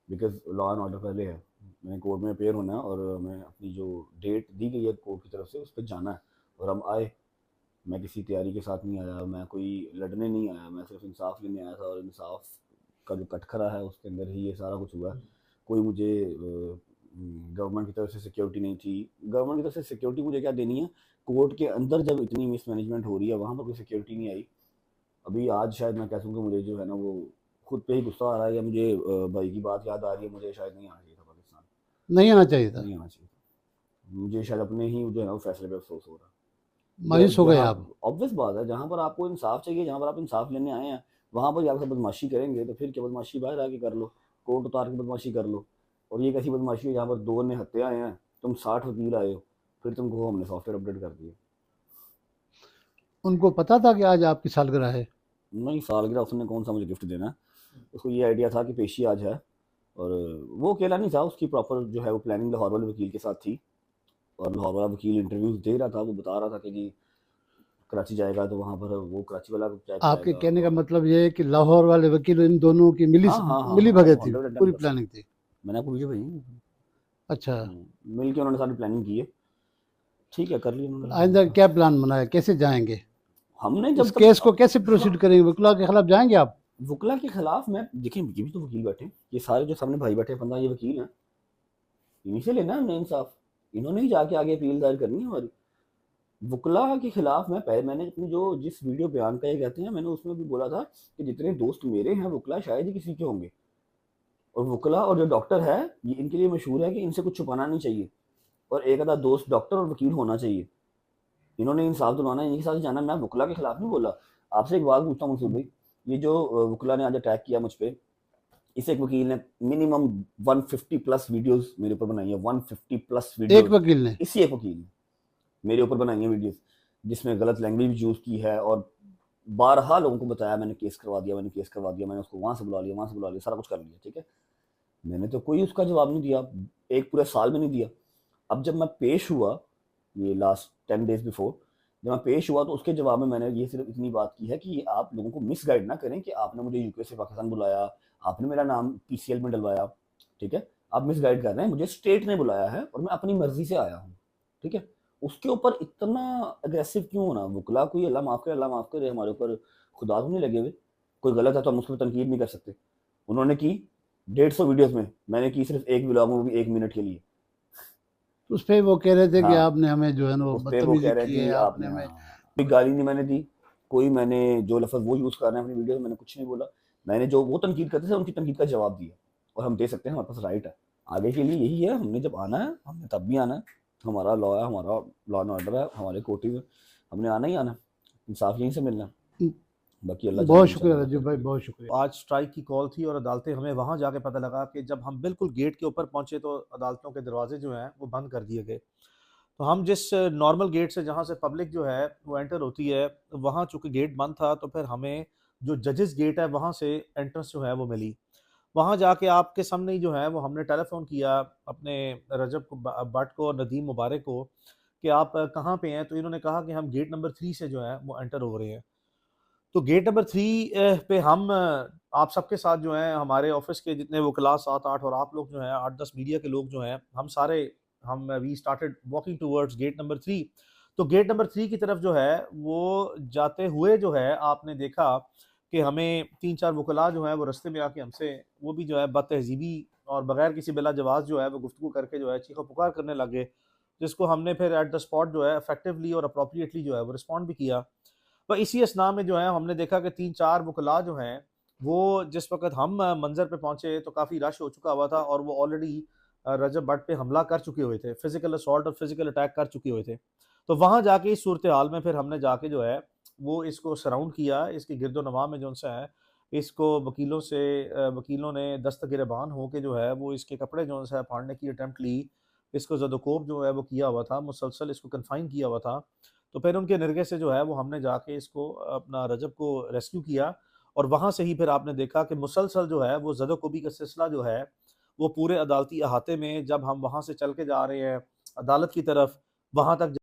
Because law and order پہلے ہے، میں نے کورٹ میں اپیئر ہونا ہے اور میں اپنی جو ڈیٹ دی گئی ہے کورٹ کی طرف سے اس پہ جانا ہے، اور ہم آئے. میں کسی تیاری کے ساتھ نہیں آیا، میں کوئی لڑنے نہیں آیا، میں صرف انصاف لینے آیا تھا، اور انصاف کا جو کٹکھرا ہے اس کے اندر ہی یہ سارا کچھ ہوا ہے. کوئی مجھے گورنمنٹ کی طرف سے سیکیورٹی نہیں تھی. گورنمنٹ کی طرف سے سیکیورٹی مجھے کیا دینی ہے؟ کورٹ کے اندر جب اتنی مس مینجمنٹ ہو رہی ہے وہاں پر کوئی سیکیورٹی نہیں آئی. ابھی آج شاید میں کہہ سکوں کہ مجھے جو ہے نا وہ خود پہ ہی غصہ آ رہا ہے، یا مجھے بھائی کی بات یاد آ رہی ہے، مجھے شاید نہیں آنا چاہیے تھا پاکستان، نہیں آنا چاہیے تھا، نہیں آنا چاہیے تھا. مجھے شاید اپنے ہی جو ہے نا وہ فیصلے پہ افسوس ہو رہا ہے. مایوس ہو گئے جہاں آپ. obvious بات ہے، جہاں پر آپ کو انصاف چاہیے، جہاں پر آپ انصاف لینے آئے ہیں، وہاں پر آپ بدماشی کریں گے تو پھر کیا بدماشی باہر آ کے کر لو، کوٹ اتار کے بدماشی کر لو. اور یہ کیسی بدماشی ہے جہاں پر 2 نے ہتے آئے ہیں، تم 60 وکیل آئے ہو، پھر تم کو ہم نے سافٹ ویئر اپڈیٹ کر دیا. ان کو پتا تھا کہ آج آپ کی سالگرہ ہے؟ نہیں، سالگرہ اس نے کون سا مجھے گفٹ دینا ہے، اس کو یہ آئیڈیا تھا کہ پیشی آج ہے، اور وہ اکیلا نہیں تھا، اس کی پراپر جو ہے وہ پلاننگ لاہور والے وکیل کے ساتھ تھی. اور لاہور والا وکیل انٹرویوز دے رہا تھا، وہ بتا رہا تھا کہ جی کراچی جائے گا تو وہاں پر وہ کراچی والا چیک آپ کرائے کے گا. کہنے کا اور مطلب یہ ہے کہ لاہور والے وکیل ان دونوں کی ہاں ہاں ہاں ملی ہاں بھگت تھی، 110%. پوری پلاننگ تھی. میں نے آپ کو ویڈیو بھیجی، اچھا، مل کے انہوں نے ساری پلاننگ کی ہے. ٹھیک ہے، کر لی انہوں نے. آئندہ کیا پلان بنایا، کیسے جائیں گے ہم نے اس جب کیس تک کو، کیسے پروسیڈ کریں گے؟ وکلا کے خلاف جائیں گے آپ؟ وکلا کے خلاف میں دیکھیں، یہ بھی تو وکیل بیٹھے ہیں، یہ سارے جو سامنے بھائی بیٹھے ہیں 15 یہ وکیل ہیں، انہیں سے لینا ہے ہم نے انصاف. انہوں نے ہی جا کے آگے اپیل دائر کرنی ہے ہماری. وکلا کے خلاف میں نے اپنی جو جس ویڈیو بیان کا یہ کہتے ہیں، میں نے اس میں بھی بولا تھا کہ جتنے دوست میرے ہیں وکلا شاید ہی کسی کے ہوں گے، اور وکلا اور جو ڈاکٹر ہے یہ ان کے لیے مشہور ہے کہ ان سے کچھ چھپانا نہیں چاہیے، اور ایک آدھا دوست ڈاکٹر اور وکیل ہونا چاہیے. انہوں نے انصاف دلوانا ہے، ان کے ساتھ جانا. میں وکلا کے خلاف نہیں بولا. آپ سے ایک بات پوچھتا ہوں منصور بھائی، یہ جو وکلا نے آج اٹیک کیا مجھ پہ، اس ایک وکیل نے منیمم 150 پلس ویڈیوز میرے اوپر بنائی ہیں، 150 پلس ایک ویڈیوز وکیل نے؟ اسی ایک وکیل نے میرے اوپر بنائی ہیں ویڈیوز، جس میں غلط لینگویج یوز کی ہے، اور بارہا لوگوں کو بتایا میں نے کیس کروا دیا، میں نے کیس کروا دیا، میں نے اس کو وہاں سے بلا لیا، وہاں سے بلا لیا، سارا کچھ کر لیا. ٹھیک ہے، میں نے تو کوئی اس کا جواب نہیں دیا، ایک پورے سال میں نہیں دیا. اب جب میں پیش ہوا یہ لاسٹ 10 days بیفور، جب میں پیش ہوا تو اس کے جواب میں نے یہ صرف اتنی بات کی ہے کہ آپ لوگوں کو مس گائڈ نہ کریں کہ آپ نے مجھے یو کے سے پاکستان بلایا، آپ نے میرا نام پی سی ایل میں ڈلوایا. ٹھیک ہے، آپ مس گائڈ کر رہے ہیں، مجھے اسٹیٹ نے بلایا ہے اور میں اپنی مرضی سے آیا ہوں. ٹھیک ہے، اس کے اوپر اتنا اگریسو کیوں ہونا؟ وکلا کوئی اللہ معاف کرے، اللہ معاف کرے، ہمارے اوپر خدا تو نہیں لگے ہوئے، کوئی غلط ہے تو ہم اس کو تنقید نہیں کر سکتے. انہوں نے کی 150 ویڈیوز میں نے کی صرف ایک ولاگ میں بھی 1 منٹ کے لیے. اس پہ وہ کہہ رہے تھے کہ ہاں، آپ نے ہمیں جو ہے نا وہ اس پہ وہ بدتمیزی کہہ رہے کی ہے، جی آپ آپ نے نے ہمیں. کوئی گالی نہیں میں نے دی، کوئی میں نے جو لفظ وہ یوز کر رہے ہیں اپنی ویڈیو میں، میں نے کچھ نہیں بولا. میں نے جو وہ تنقید کرتے تھے ان کی تنقید کا جواب دیا، اور ہم دے سکتے ہیں، ہمارے پاس رائٹ ہے. آگے کے لیے یہی ہے، ہم نے جب آنا ہے ہم نے تب بھی آنا ہے. ہمارا لا ہے، ہمارا لا اینڈ آرڈر ہے، ہمارے کوٹی میں ہم نے آنا ہی آنا ہے، انصاف یہیں سے ملنا ہے. باقی اللہ جان بہت شکریہ انشاءاللہ رجب بہتر بھائی، کرے. بہت شکریہ. آج سٹرائک کی کال تھی اور عدالتیں، ہمیں وہاں جا کے پتہ لگا کہ جب ہم بالکل گیٹ کے اوپر پہنچے تو عدالتوں کے دروازے جو ہیں وہ بند کر دیے گئے. تو ہم جس نارمل گیٹ سے جہاں سے پبلک جو ہے وہ انٹر ہوتی ہے، وہاں چونکہ گیٹ بند تھا تو پھر ہمیں جو ججز گیٹ ہے وہاں سے انٹرنس جو ہے وہ ملی. وہاں جا کے آپ کے سامنے ہی جو ہے وہ ہم نے ٹیلی فون کیا اپنے رجب بٹ کو اور ندیم مبارک کو کہ آپ کہاں پہ ہیں، تو انہوں نے کہا کہ ہم گیٹ نمبر 3 سے جو ہے وہ انٹر ہو رہے ہیں. تو گیٹ نمبر 3 پہ ہم آپ سب کے ساتھ جو ہیں، ہمارے آفس کے جتنے وہ کلاس 7-8 اور آپ لوگ جو ہیں 8-10 میڈیا کے لوگ جو ہیں، ہم سارے we started walking towards gate number 3. تو گیٹ نمبر 3 کی طرف جو ہے وہ جاتے ہوئے جو ہے آپ نے دیکھا کہ ہمیں 3-4 وکلاء جو ہیں وہ رستے میں آ کے ہم سے وہ بھی جو ہے بد تہذیبی اور بغیر کسی بلا جواز جو ہے وہ گفتگو کر کے جو ہے چیخ و پکار کرنے لگے، جس کو ہم نے پھر ایٹ دا اسپاٹ جو ہے افیکٹولی اور اپروپریٹلی جو ہے وہ رسپونڈ بھی کیا. تو اسی اسنا میں جو ہے ہم نے دیکھا کہ 3-4 وکلاء جو ہیں وہ جس وقت ہم منظر پہ پہنچے تو کافی رش ہو چکا ہوا تھا، اور وہ آلریڈی رجب بٹ پہ حملہ کر چکے ہوئے تھے، فزیکل اسالٹ اور فزیکل اٹیک کر چکے ہوئے تھے. تو وہاں جا کے اس صورتحال میں پھر ہم نے جا کے جو ہے وہ اس کو سراؤنڈ کیا، اس کی گرد و نواح میں جو سے ہے اس کو وکیلوں نے دست گریبان ہو کے جو ہے وہ اس کے کپڑے جو ہے پھاڑنے کی اٹیمپٹ لی، اس کو زد و کوب جو ہے وہ کیا ہوا تھا، مسلسل اس کو کنفائن کیا ہوا تھا. تو پھر ان کے نرگے سے جو ہے وہ ہم نے جا کے اس کو اپنا رجب کو ریسکیو کیا، اور وہاں سے ہی پھر آپ نے دیکھا کہ مسلسل جو ہے وہ زد و کوبی کا سلسلہ جو ہے وہ پورے عدالتی احاطے میں، جب ہم وہاں سے چل کے جا رہے ہیں عدالت کی طرف، وہاں تک